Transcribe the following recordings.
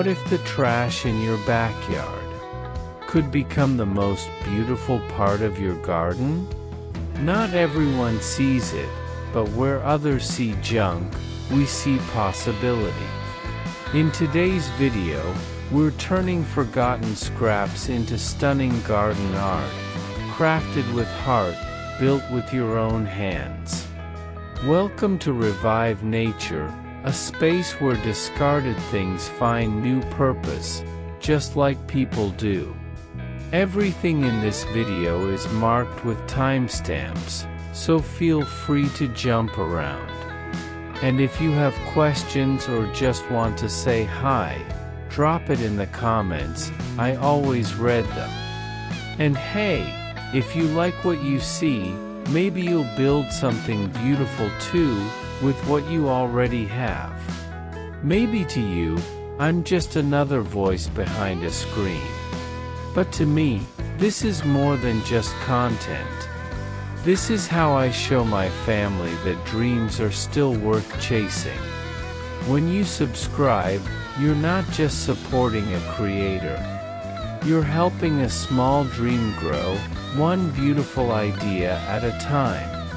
What if the trash in your backyard could become the most beautiful part of your garden? Not everyone sees it, but where others see junk, we see possibility. In today's video, we're turning forgotten scraps into stunning garden art, crafted with heart, built with your own hands. Welcome to Revive Nature, a space where discarded things find new purpose, just like people do. Everything in this video is marked with timestamps, so feel free to jump around. And if you have questions or just want to say hi, drop it in the comments, I always read them. And hey, if you like what you see, maybe you'll build something beautiful too, with what you already have. Maybe to you, I'm just another voice behind a screen. But to me, this is more than just content. This is how I show my family that dreams are still worth chasing. When you subscribe, you're not just supporting a creator. You're helping a small dream grow, one beautiful idea at a time.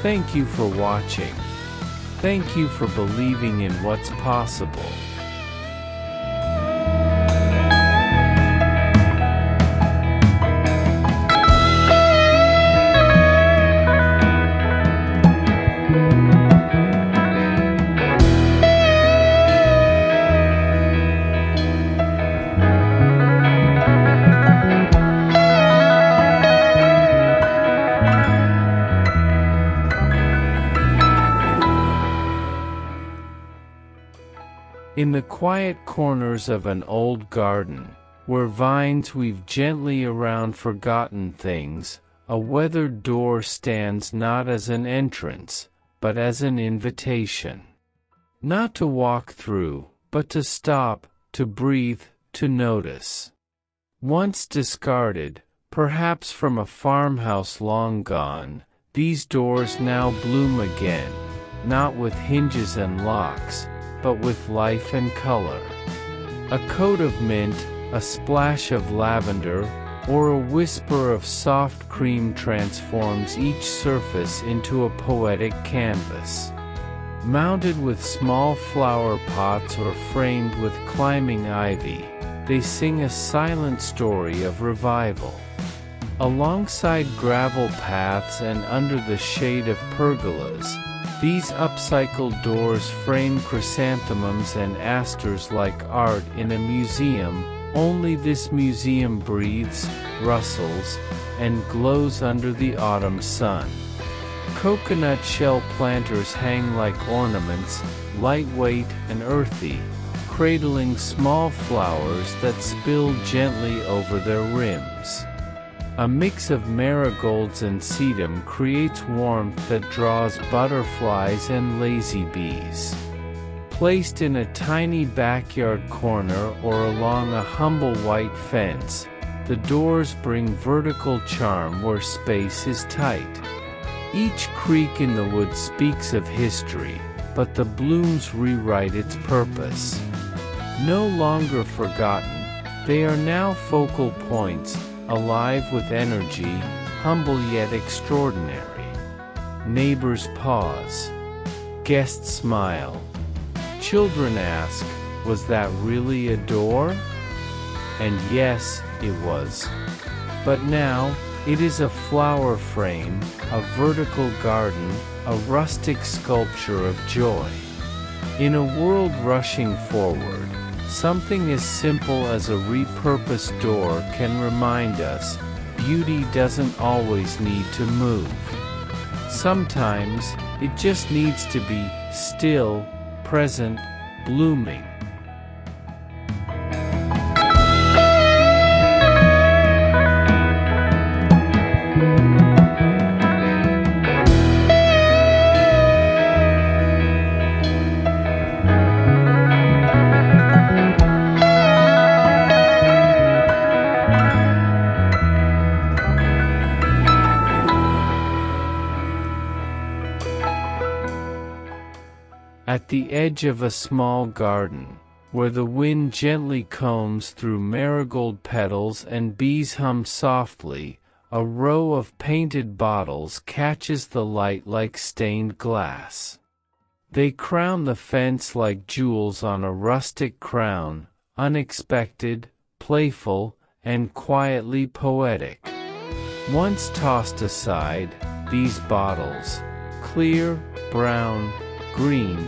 Thank you for watching. Thank you for believing in what's possible. In the quiet corners of an old garden, where vines weave gently around forgotten things, a weathered door stands not as an entrance, but as an invitation. Not to walk through, but to stop, to breathe, to notice. Once discarded, perhaps from a farmhouse long gone, these doors now bloom again, not with hinges and locks, but with life and color. A coat of mint, a splash of lavender, or a whisper of soft cream transforms each surface into a poetic canvas. Mounted with small flower pots or framed with climbing ivy, they sing a silent story of revival. Alongside gravel paths and under the shade of pergolas, these upcycled doors frame chrysanthemums and asters like art in a museum, only this museum breathes, rustles, and glows under the autumn sun. Coconut shell planters hang like ornaments, lightweight and earthy, cradling small flowers that spill gently over their rims. A mix of marigolds and sedum creates warmth that draws butterflies and lazy bees. Placed in a tiny backyard corner or along a humble white fence, the doors bring vertical charm where space is tight. Each creak in the wood speaks of history, but the blooms rewrite its purpose. No longer forgotten, they are now focal points, alive with energy, humble yet extraordinary. Neighbors pause. Guests smile. Children ask, was that really a door? And yes, it was. But now, it is a flower frame, a vertical garden, a rustic sculpture of joy. In a world rushing forward, something as simple as a repurposed door can remind us, beauty doesn't always need to move. Sometimes, it just needs to be still, present, blooming. At the edge of a small garden, where the wind gently combs through marigold petals and bees hum softly. A row of painted bottles catches the light like stained glass. They crown the fence like jewels on a rustic crown, unexpected, playful, and quietly poetic. Once tossed aside, these bottles, clear, brown, green,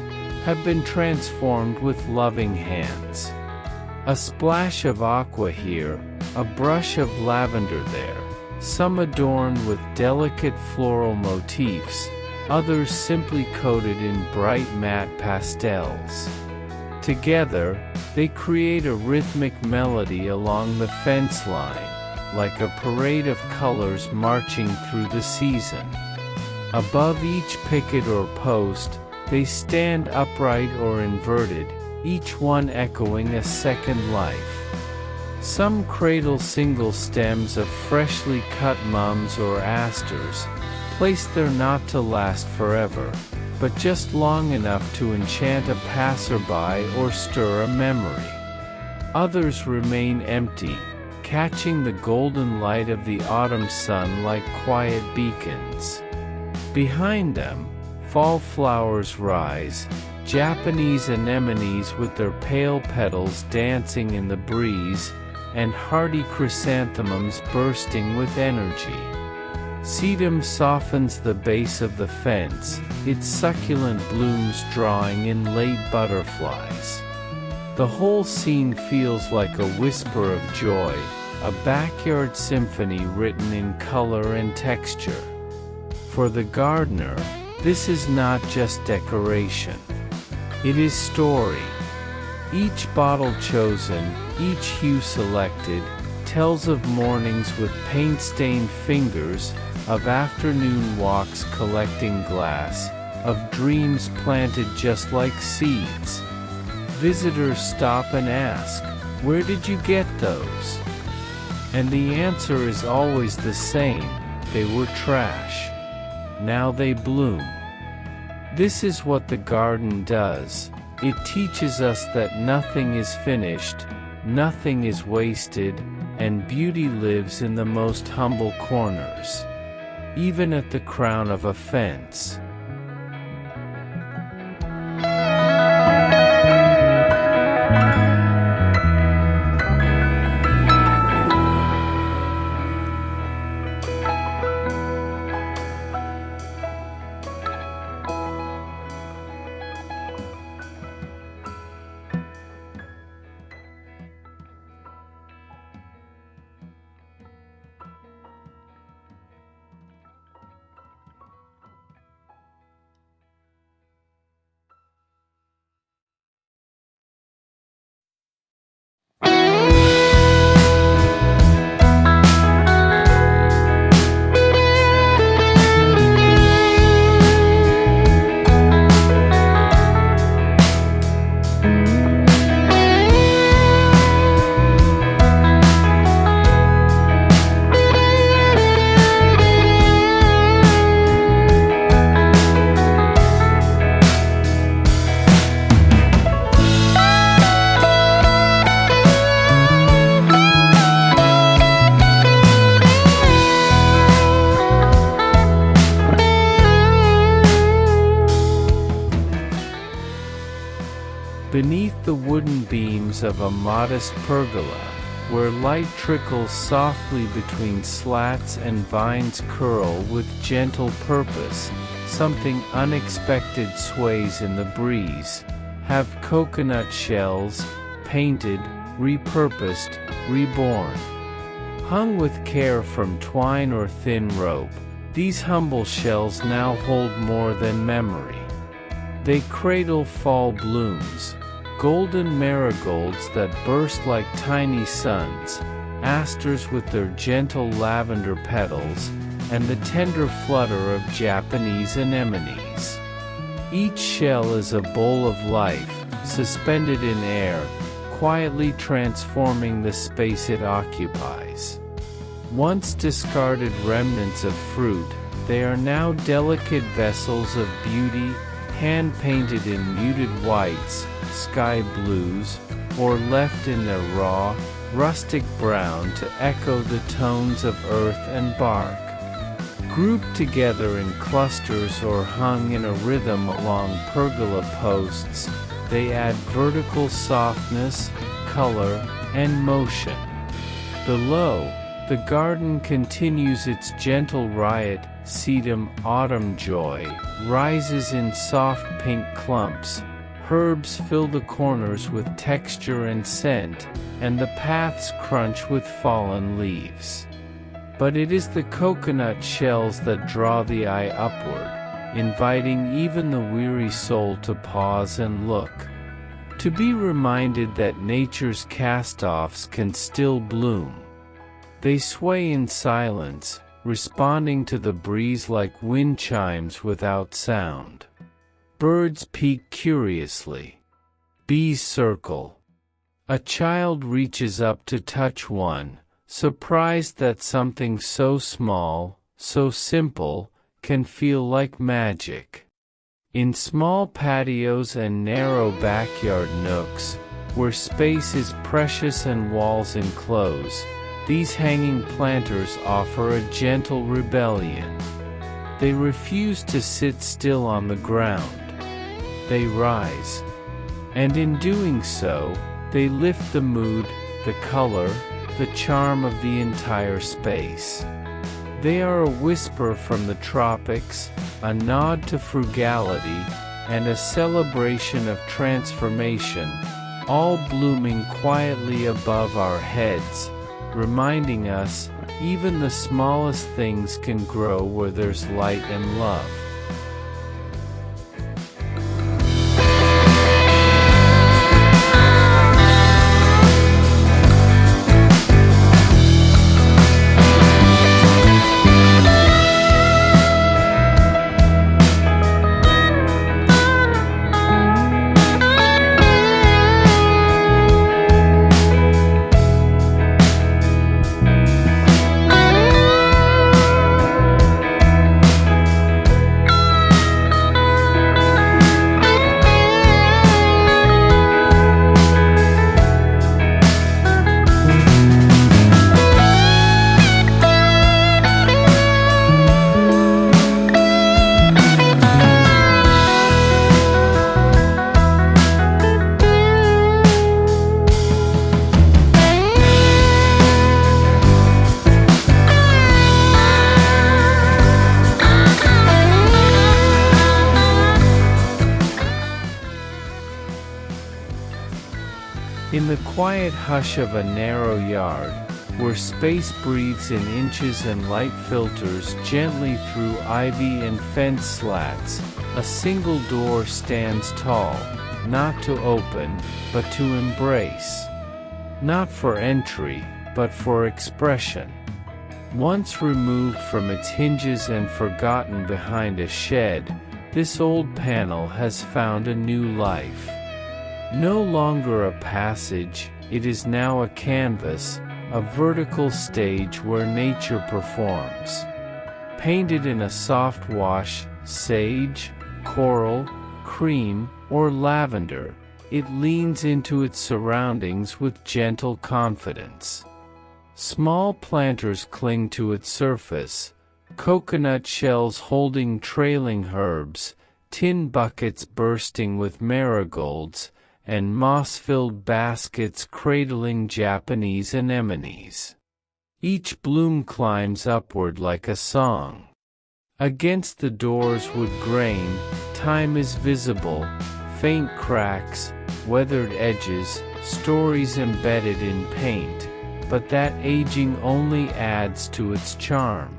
have been transformed with loving hands. A splash of aqua here, a brush of lavender there, some adorned with delicate floral motifs, others simply coated in bright matte pastels. Together, they create a rhythmic melody along the fence line, like a parade of colors marching through the season. Above each picket or post, they stand upright or inverted, each one echoing a second life. Some cradle single stems of freshly cut mums or asters, placed there not to last forever, but just long enough to enchant a passerby or stir a memory. Others remain empty, catching the golden light of the autumn sun like quiet beacons. Behind them, fall flowers rise, Japanese anemones with their pale petals dancing in the breeze, and hardy chrysanthemums bursting with energy. Sedum softens the base of the fence, its succulent blooms drawing in late butterflies. The whole scene feels like a whisper of joy, a backyard symphony written in color and texture. For the gardener, this is not just decoration. It is story. Each bottle chosen, each hue selected, tells of mornings with paint-stained fingers, of afternoon walks collecting glass, of dreams planted just like seeds. Visitors stop and ask, "Where did you get those?" And the answer is always the same: they were trash. Now they bloom. This is what the garden does. It teaches us that nothing is finished, nothing is wasted, and beauty lives in the most humble corners, even at the crown of a fence. Beneath the wooden beams of a modest pergola, where light trickles softly between slats and vines curl with gentle purpose, something unexpected sways in the breeze, have coconut shells, painted, repurposed, reborn. Hung with care from twine or thin rope, these humble shells now hold more than memory. They cradle fall blooms, golden marigolds that burst like tiny suns, asters with their gentle lavender petals, and the tender flutter of Japanese anemones. Each shell is a bowl of life, suspended in air, quietly transforming the space it occupies. Once discarded remnants of fruit, they are now delicate vessels of beauty, hand-painted in muted whites, sky blues, or left in their raw, rustic brown to echo the tones of earth and bark. Grouped together in clusters or hung in a rhythm along pergola posts, they add vertical softness, color, and motion. Below, the garden continues its gentle riot. Sedum autumn joy rises in soft pink clumps. Herbs fill the corners with texture and scent, and the paths crunch with fallen leaves. But it is the coconut shells that draw the eye upward, inviting even the weary soul to pause and look. To be reminded that nature's cast-offs can still bloom. They sway in silence, responding to the breeze like wind chimes without sound. Birds peek curiously. Bees circle. A child reaches up to touch one, surprised that something so small, so simple, can feel like magic. In small patios and narrow backyard nooks, where space is precious and walls enclose, these hanging planters offer a gentle rebellion. They refuse to sit still on the ground. They rise. And in doing so, they lift the mood, the color, the charm of the entire space. They are a whisper from the tropics, a nod to frugality, and a celebration of transformation, all blooming quietly above our heads, reminding us, even the smallest things can grow where there's light and love. In the quiet hush of a narrow yard, where space breathes in inches and light filters gently through ivy and fence slats, a single door stands tall, not to open, but to embrace. Not for entry, but for expression. Once removed from its hinges and forgotten behind a shed, this old panel has found a new life. No longer a passage, it is now a canvas, a vertical stage where nature performs. Painted in a soft wash, sage, coral, cream, or lavender, it leans into its surroundings with gentle confidence. Small planters cling to its surface, coconut shells holding trailing herbs, tin buckets bursting with marigolds, and moss-filled baskets cradling Japanese anemones. Each bloom climbs upward like a song. Against the door's wood grain, time is visible, faint cracks, weathered edges, stories embedded in paint, but that aging only adds to its charm.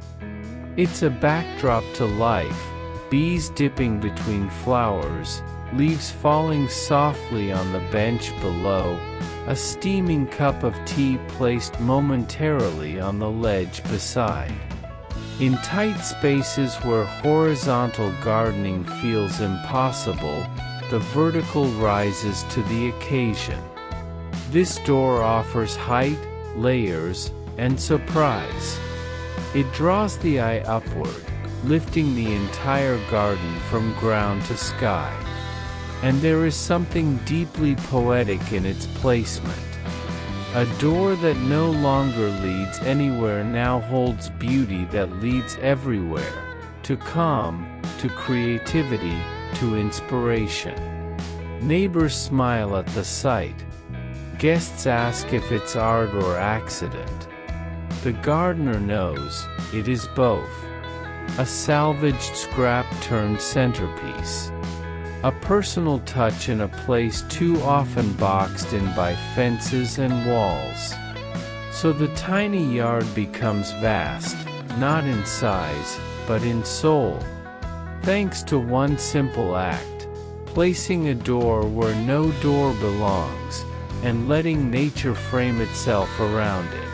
It's a backdrop to life, bees dipping between flowers, leaves falling softly on the bench below, a steaming cup of tea placed momentarily on the ledge beside. In tight spaces where horizontal gardening feels impossible, the vertical rises to the occasion. This door offers height, layers, and surprise. It draws the eye upward, lifting the entire garden from ground to sky. and there is something deeply poetic in its placement. A door that no longer leads anywhere now holds beauty that leads everywhere, to calm, to creativity, to inspiration. Neighbors smile at the sight. Guests ask if it's art or accident. The gardener knows, it is both. A salvaged scrap turned centerpiece. A personal touch in a place too often boxed in by fences and walls. So the tiny yard becomes vast, not in size, but in soul. Thanks to one simple act, placing a door where no door belongs, and letting nature frame itself around it.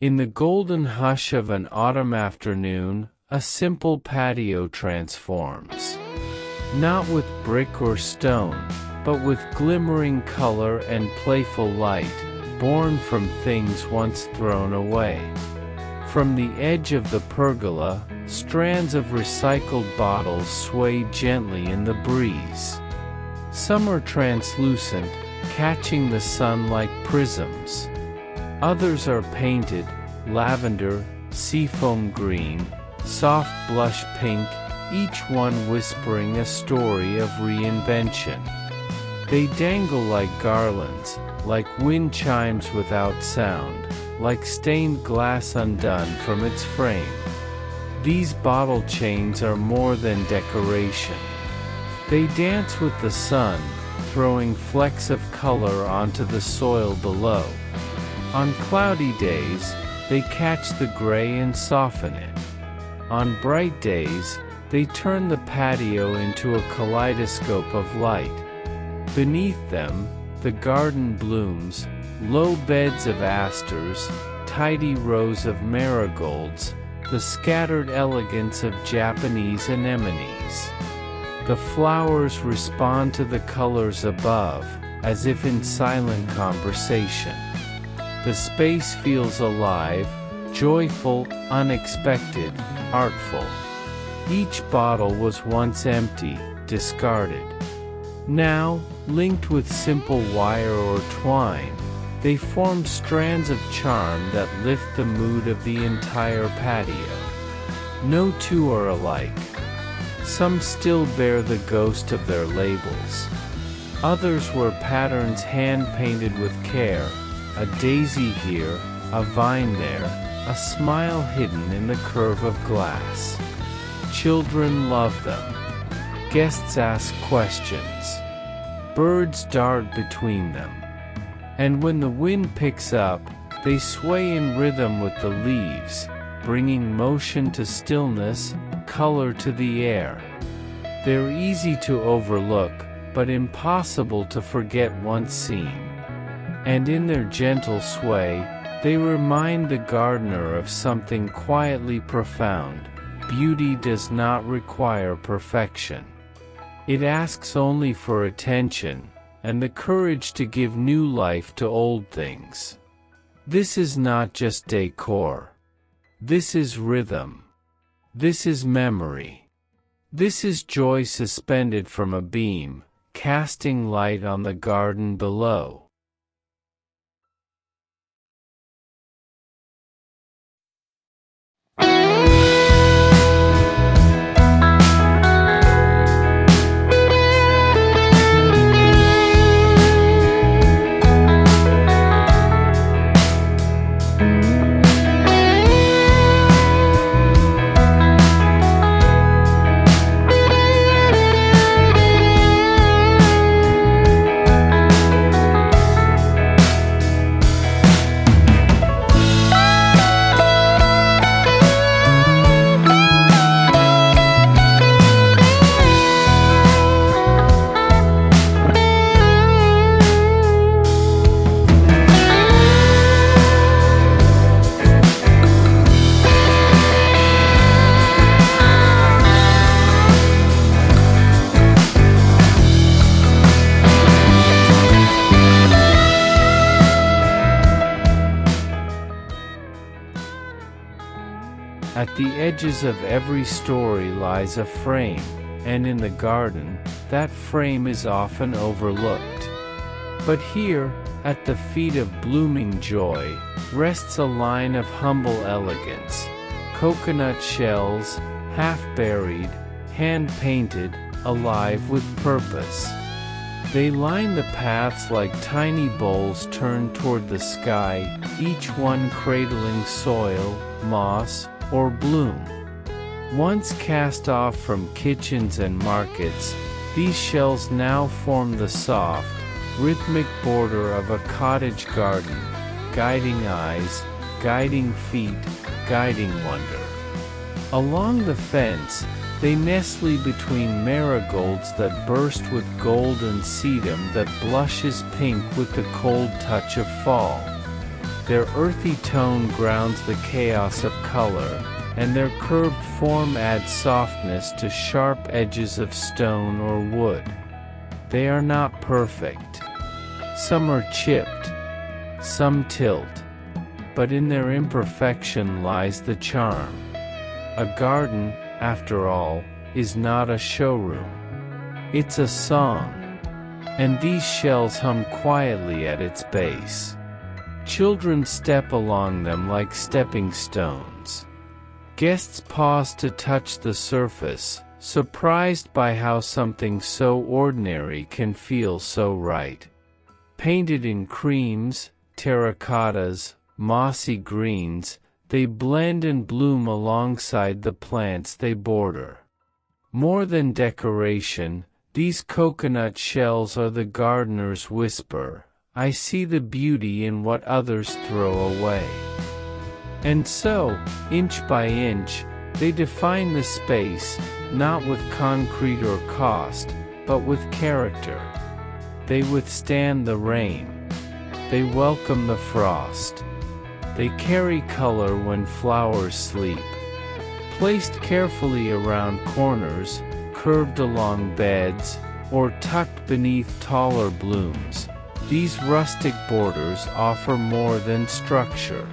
In the golden hush of an autumn afternoon, a simple patio transforms. Not with brick or stone, but with glimmering color and playful light, born from things once thrown away. From the edge of the pergola, strands of recycled bottles sway gently in the breeze. Some are translucent, catching the sun like prisms. Others are painted, lavender, seafoam green, soft blush pink, each one whispering a story of reinvention. They dangle like garlands, like wind chimes without sound, like stained glass undone from its frame. These bottle chains are more than decoration. They dance with the sun, throwing flecks of color onto the soil below. On cloudy days, they catch the gray and soften it. On bright days, they turn the patio into a kaleidoscope of light. Beneath them, the garden blooms, low beds of asters, tidy rows of marigolds, the scattered elegance of Japanese anemones. The flowers respond to the colors above, as if in silent conversation. The space feels alive, joyful, unexpected, artful. Each bottle was once empty, discarded. Now, linked with simple wire or twine, they form strands of charm that lift the mood of the entire patio. No two are alike. Some still bear the ghost of their labels. Others were patterns hand-painted with care, a daisy here, a vine there, a smile hidden in the curve of glass. Children love them. Guests ask questions. Birds dart between them. And when the wind picks up, they sway in rhythm with the leaves, bringing motion to stillness, color to the air. They're easy to overlook, but impossible to forget once seen. And in their gentle sway, they remind the gardener of something quietly profound. Beauty does not require perfection. It asks only for attention, and the courage to give new life to old things. This is not just decor. This is rhythm. This is memory. This is joy suspended from a beam, casting light on the garden below. At the edges of every story lies a frame, and in the garden, that frame is often overlooked. But here, at the feet of blooming joy, rests a line of humble elegance. Coconut shells, half-buried, hand-painted, alive with purpose. They line the paths like tiny bowls turned toward the sky, each one cradling soil, moss, or bloom. Once cast off from kitchens and markets, these shells now form the soft, rhythmic border of a cottage garden, guiding eyes, guiding feet, guiding wonder. Along the fence, they nestle between marigolds that burst with golden sedum that blushes pink with the cold touch of fall. Their earthy tone grounds the chaos of color, and their curved form adds softness to sharp edges of stone or wood. They are not perfect. Some are chipped, some tilt, but in their imperfection lies the charm. A garden, after all, is not a showroom. It's a song. And these shells hum quietly at its base. Children step along them like stepping stones. Guests pause to touch the surface, surprised by how something so ordinary can feel so right. Painted in creams, terracottas, mossy greens, they blend and bloom alongside the plants they border. More than decoration, these coconut shells are the gardener's whisper. I see the beauty in what others throw away. And so, inch by inch, they define the space, not with concrete or cost, but with character. They withstand the rain. They welcome the frost. They carry color when flowers sleep. Placed carefully around corners, curved along beds, or tucked beneath taller blooms, these rustic borders offer more than structure.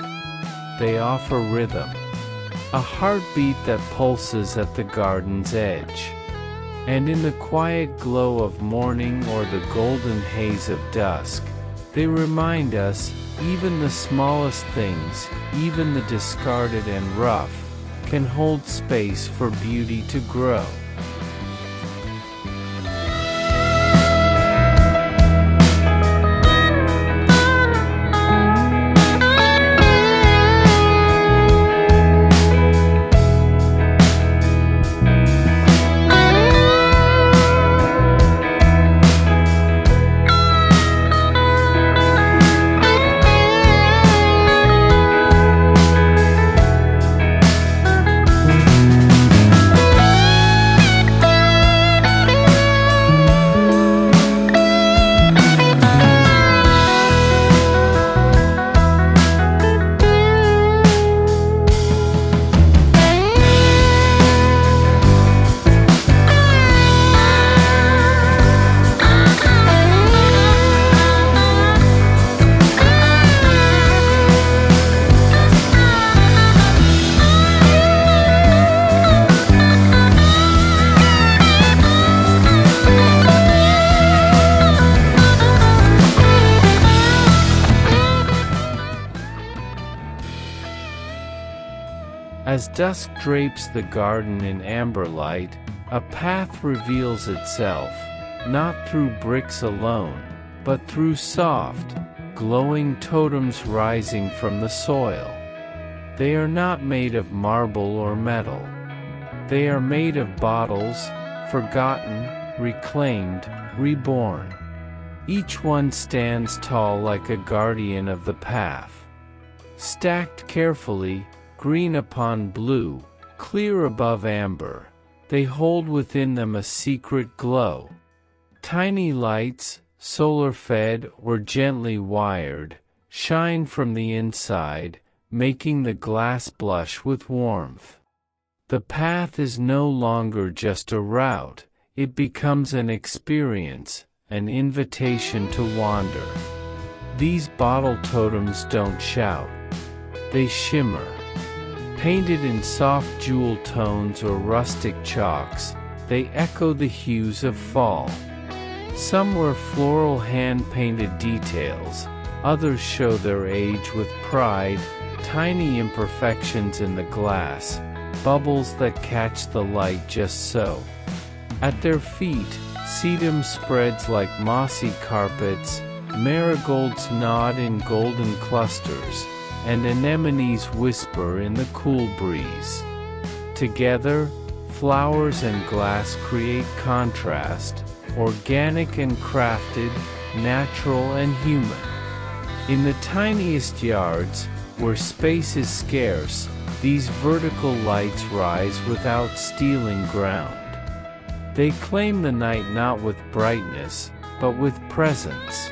They offer rhythm, a heartbeat that pulses at the garden's edge. And in the quiet glow of morning or the golden haze of dusk, they remind us, even the smallest things, even the discarded and rough, can hold space for beauty to grow. As dusk drapes the garden in amber light, a path reveals itself, not through bricks alone, but through soft, glowing totems rising from the soil. They are not made of marble or metal. They are made of bottles, forgotten, reclaimed, reborn. Each one stands tall like a guardian of the path. Stacked carefully, green upon blue, clear above amber, they hold within them a secret glow. Tiny lights, solar-fed or gently wired, shine from the inside, making the glass blush with warmth. The path is no longer just a route, it becomes an experience, an invitation to wander. These bottle totems don't shout. They shimmer. Painted in soft jewel tones or rustic chalks, they echo the hues of fall. Some were floral hand-painted details, others show their age with pride, tiny imperfections in the glass, bubbles that catch the light just so. At their feet, sedum spreads like mossy carpets, marigolds nod in golden clusters, and anemones whisper in the cool breeze. Together, flowers and glass create contrast, organic and crafted, natural and human. In the tiniest yards, where space is scarce, these vertical lights rise without stealing ground. They claim the night not with brightness, but with presence.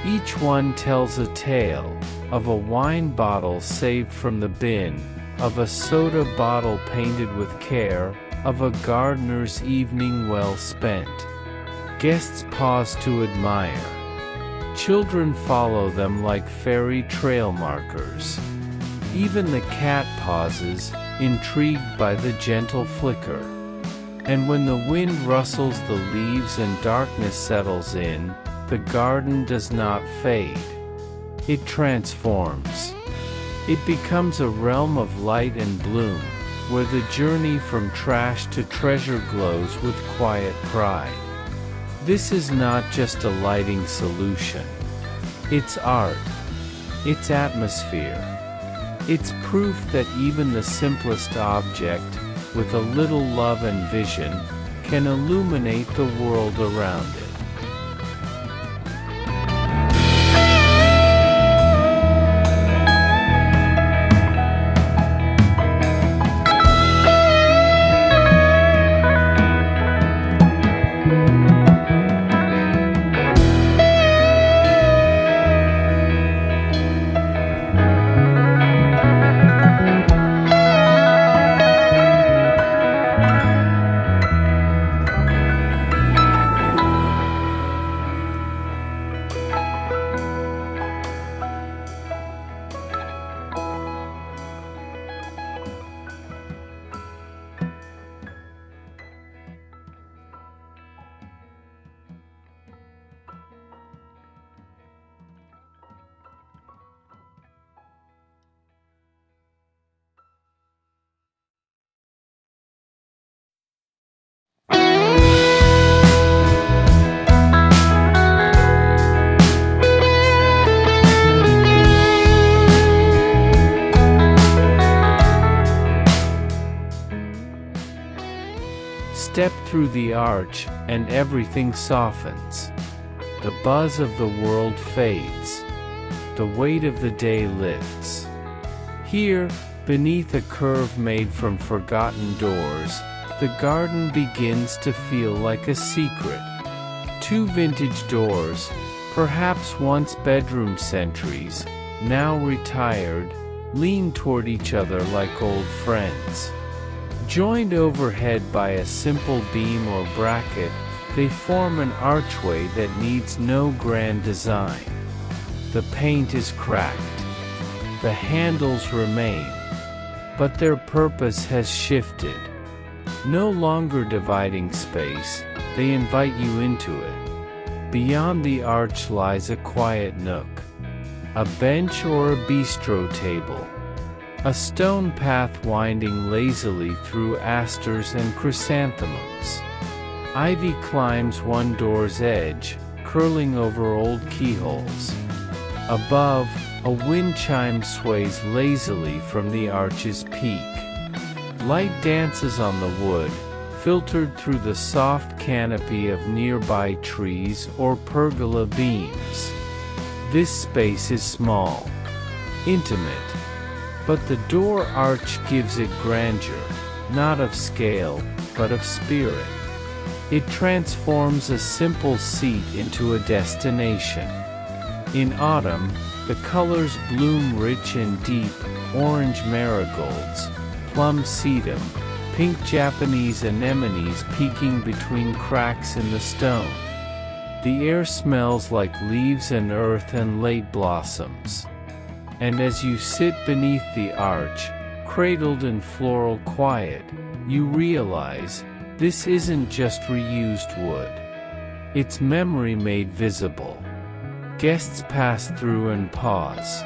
Each one tells a tale, of a wine bottle saved from the bin, of a soda bottle painted with care, of a gardener's evening well spent. Guests pause to admire. Children follow them like fairy trail markers. Even the cat pauses, intrigued by the gentle flicker. And when the wind rustles the leaves and darkness settles in, the garden does not fade. It transforms. It becomes a realm of light and bloom, where the journey from trash to treasure glows with quiet pride. This is not just a lighting solution. It's art. It's atmosphere. It's proof that even the simplest object, with a little love and vision, can illuminate the world around it. Step through the arch, and everything softens. The buzz of the world fades. The weight of the day lifts. Here, beneath a curve made from forgotten doors, the garden begins to feel like a secret. Two vintage doors, perhaps once bedroom sentries, now retired, lean toward each other like old friends. Joined overhead by a simple beam or bracket, they form an archway that needs no grand design. The paint is cracked. The handles remain. But their purpose has shifted. No longer dividing space, they invite you into it. Beyond the arch lies a quiet nook. A bench or a bistro table. A stone path winding lazily through asters and chrysanthemums. Ivy climbs one door's edge, curling over old keyholes. Above, a wind chime sways lazily from the arch's peak. Light dances on the wood, filtered through the soft canopy of nearby trees or pergola beams. This space is small, intimate. But the door arch gives it grandeur, not of scale, but of spirit. It transforms a simple seat into a destination. In autumn, the colors bloom rich and deep: orange marigolds, plum sedum, pink Japanese anemones peeking between cracks in the stone. The air smells like leaves and earth and late blossoms. And as you sit beneath the arch, cradled in floral quiet, you realize this isn't just reused wood. It's memory made visible. Guests pass through and pause.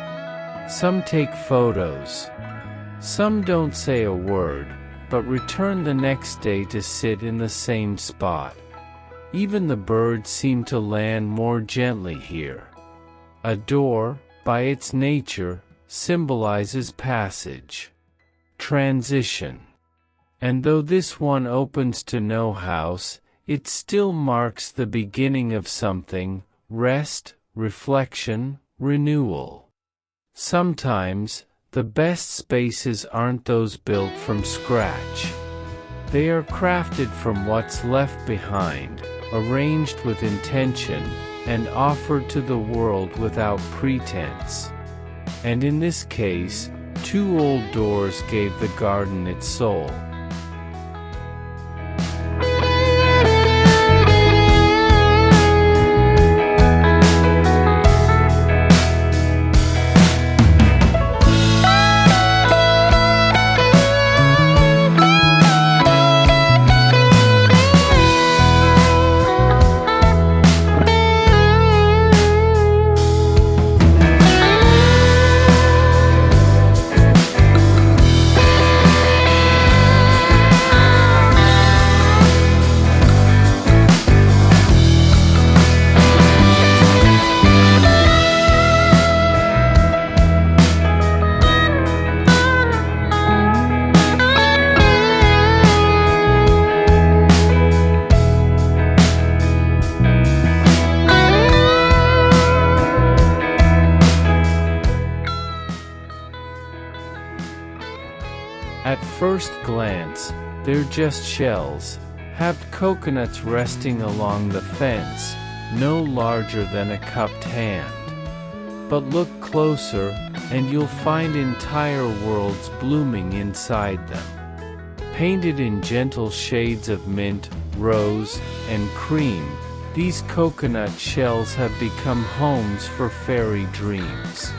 Some take photos. Some don't say a word, but return the next day to sit in the same spot. Even the birds seem to land more gently here. A door, by its nature, symbolizes passage, transition. And though this one opens to no house, it still marks the beginning of something: rest, reflection, renewal. Sometimes, the best spaces aren't those built from scratch. They are crafted from what's left behind, arranged with intention, and offered to the world without pretense. And in this case, 2 old doors gave the garden its soul. At first glance, they're just shells, halved coconuts resting along the fence, no larger than a cupped hand. But look closer, and you'll find entire worlds blooming inside them. Painted in gentle shades of mint, rose, and cream, these coconut shells have become homes for fairy dreams.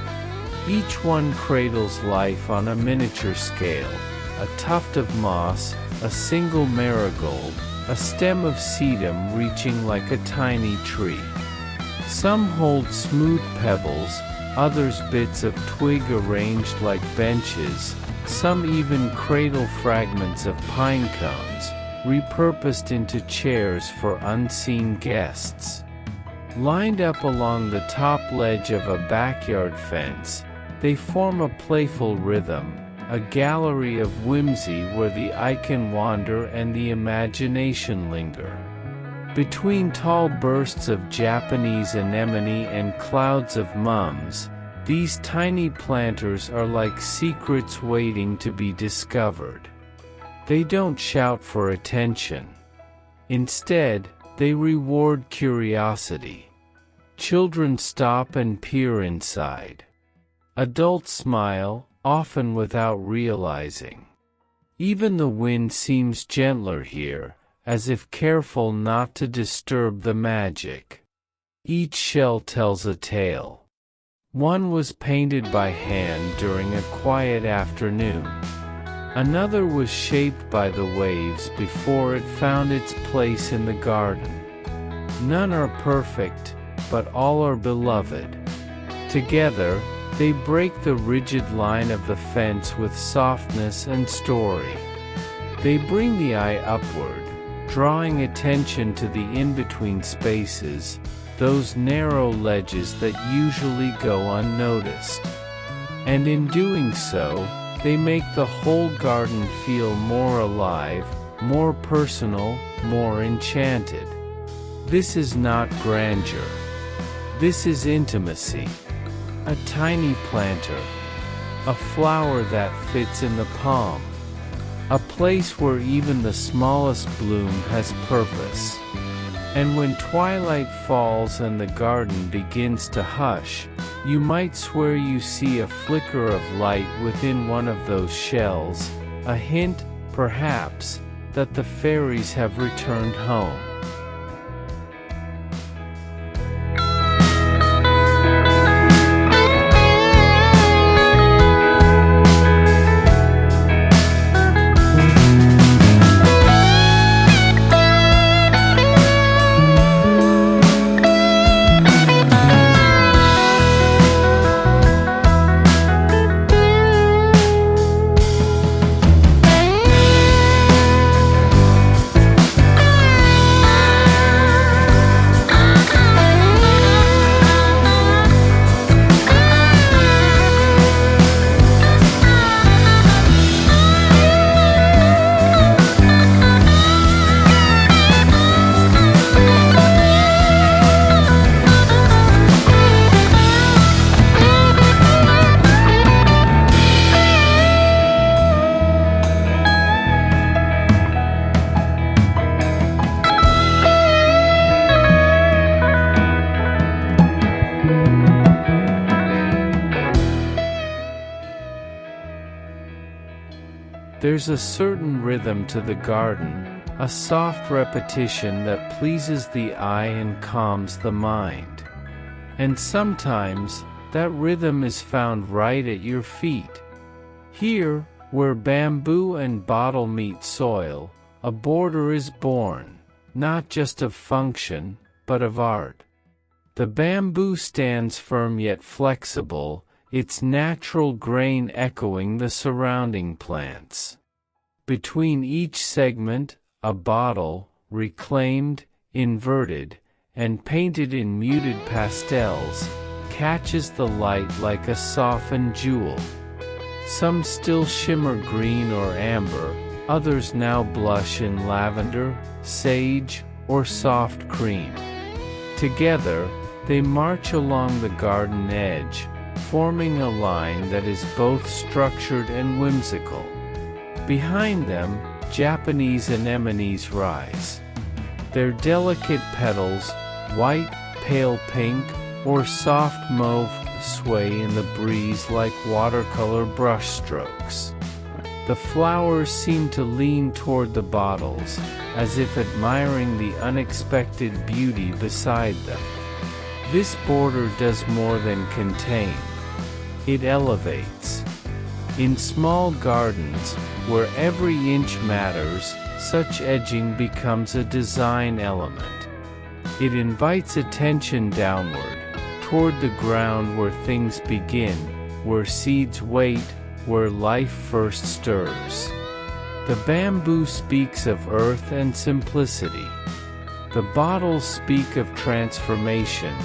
Each one cradles life on a miniature scale: a tuft of moss, a single marigold, a stem of sedum reaching like a tiny tree. Some hold smooth pebbles, others bits of twig arranged like benches, some even cradle fragments of pine cones, repurposed into chairs for unseen guests. Lined up along the top ledge of a backyard fence, they form a playful rhythm, a gallery of whimsy where the eye can wander and the imagination linger. Between tall bursts of Japanese anemone and clouds of mums, these tiny planters are like secrets waiting to be discovered. They don't shout for attention. Instead, they reward curiosity. Children stop and peer inside. Adults smile, often without realizing. Even the wind seems gentler here, as if careful not to disturb the magic. Each shell tells a tale. One was painted by hand during a quiet afternoon. Another was shaped by the waves before it found its place in the garden. None are perfect, but all are beloved. Together, they break the rigid line of the fence with softness and story. They bring the eye upward, drawing attention to the in-between spaces, those narrow ledges that usually go unnoticed. And in doing so, they make the whole garden feel more alive, more personal, more enchanted. This is not grandeur. This is intimacy. A tiny planter. A flower that fits in the palm. A place where even the smallest bloom has purpose. And when twilight falls and the garden begins to hush, you might swear you see a flicker of light within one of those shells, a hint, perhaps, that the fairies have returned home. There's a certain rhythm to the garden, a soft repetition that pleases the eye and calms the mind. And sometimes, that rhythm is found right at your feet. Here, where bamboo and bottle meet soil, a border is born, not just of function, but of art. The bamboo stands firm yet flexible, its natural grain echoing the surrounding plants. Between each segment, a bottle, reclaimed, inverted, and painted in muted pastels, catches the light like a softened jewel. Some still shimmer green or amber, others now blush in lavender, sage, or soft cream. Together, they march along the garden edge, forming a line that is both structured and whimsical. Behind them, Japanese anemones rise. Their delicate petals, white, pale pink, or soft mauve, sway in the breeze like watercolor brushstrokes. The flowers seem to lean toward the bottles, as if admiring the unexpected beauty beside them. This border does more than contain. It elevates. In small gardens, where every inch matters, such edging becomes a design element. It invites attention downward, toward the ground where things begin, where seeds wait, where life first stirs. The bamboo speaks of earth and simplicity. The bottles speak of transformation,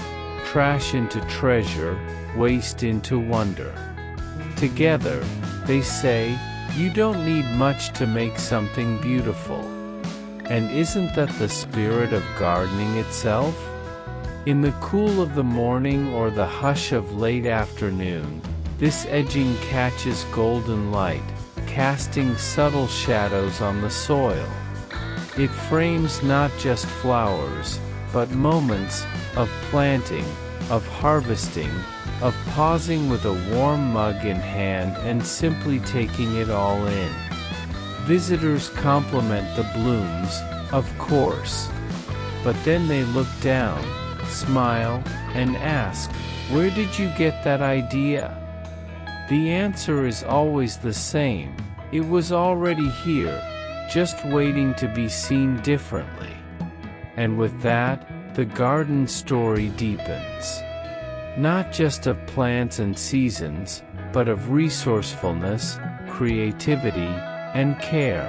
trash into treasure, waste into wonder. Together, they say, you don't need much to make something beautiful. And isn't that the spirit of gardening itself? In the cool of the morning or the hush of late afternoon, this edging catches golden light, casting subtle shadows on the soil. It frames not just flowers, but moments of planting, of harvesting, of pausing with a warm mug in hand and simply taking it all in. Visitors compliment the blooms, of course. But then they look down, smile, and ask, "Where did you get that idea?" The answer is always the same: it was already here, just waiting to be seen differently. And with that, the garden story deepens. Not just of plants and seasons, but of resourcefulness, creativity, and care.